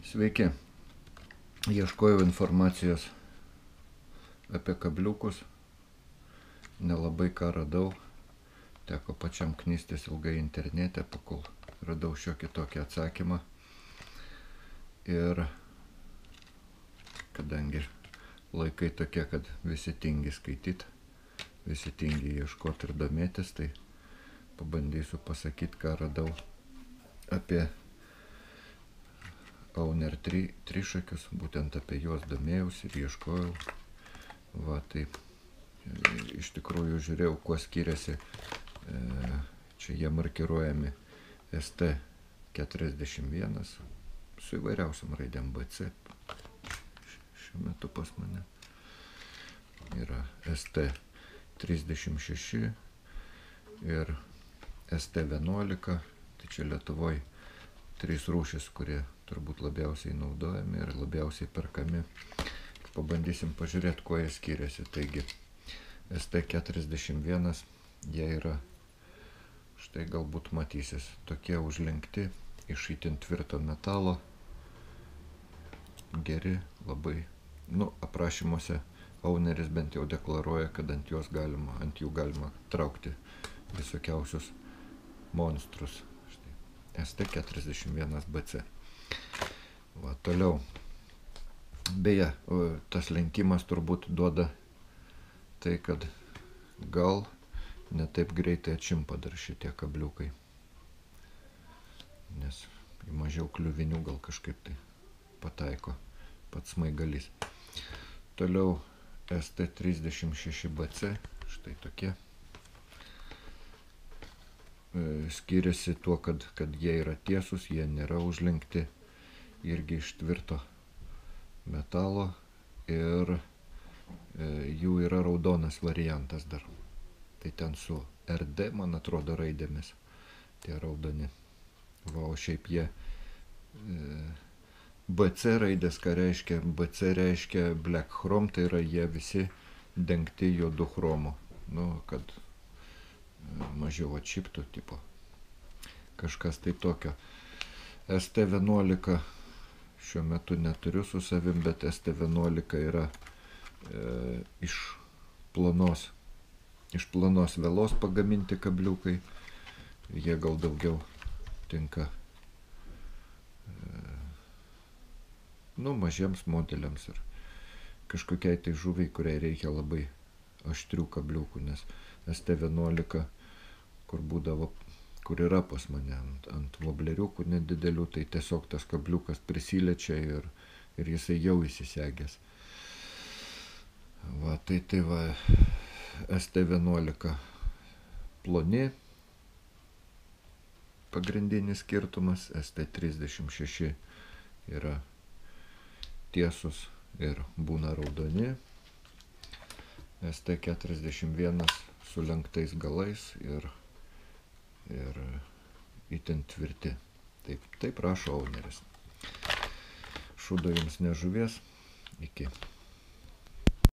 Sveiki. Ieškojau informacijos apie kabliukus. Nelabai ką radau. Teko pačiam knystis ilgai internete, pakol radau šiokį tokį atsakymą. Ir kadangi laikai tokie, kad visi tingi skaityti, visi tingi ieškoti ir domėtis, tai pabandysiu pasakyti, ką radau apie Auner trišakius, būtent apie juos domėjausi ir ieškojau. Va, taip, iš tikrųjų žiūrėjau, kuo skiriasi, čia jie markiruojami ST41 su įvairiausiam raidėm BC. Šiuo metu pas mane yra ST36 ir ST11, tai čia Lietuvoje 3 rūšis, kurie turbūt labiausiai naudojami ir labiausiai perkami. Pabandysim pažiūrėti, kuo jie skiriasi. Taigi, ST41, jie yra, štai galbūt matysis, tokie užlenkti iš itin tvirto metalo, geri, labai, aprašymuose Auneris bent jau deklaruoja, kad ant jų galima traukti visokiausius monstrus. Štai, ST41BC. Va, toliau. Beje, tas lenkimas turbūt duoda tai, kad gal ne taip greitai atšimpa dar šitie kabliukai. Nes į mažiau kliuvinių gal kažkaip tai pataiko pats smaigalys. Toliau ST36BC, štai tokie. Skiriasi tuo, kad jie yra tiesus, jie nėra užlenkti, irgi iš tvirto metalo ir jų yra raudonas variantas dar. Tai ten su RD, man atrodo, raidėmis tie raudoni. Va, o šiaip jie BC raidės, ką reiškia? BC reiškia Black Chrome, tai yra jie visi dengti juodu chromu. Kad mažiau atšiptų, tipo. Kažkas tai tokio. ST11 šiuo metu neturiu su savim, bet ST11 yra iš plonos vielos pagaminti kabliukai. Jie gal daugiau tinka mažiems modeliams ir kažkokiai tai žuviai, kuriai reikia labai aštrių kabliukų, nes ST11, kur yra pas mane ant vobleriukų nedidelių, tai tiesiog tas kabliukas prisiliečia ir jisai jau įsisegęs. Va, tai va, ST11 ploni, pagrindinis skirtumas, ST36 yra tiesus ir būna raudoni, ST41 su lenktais galais ir itin tvirti. Taip rašo Auneris. Šūdo jums ne žuvies. Iki.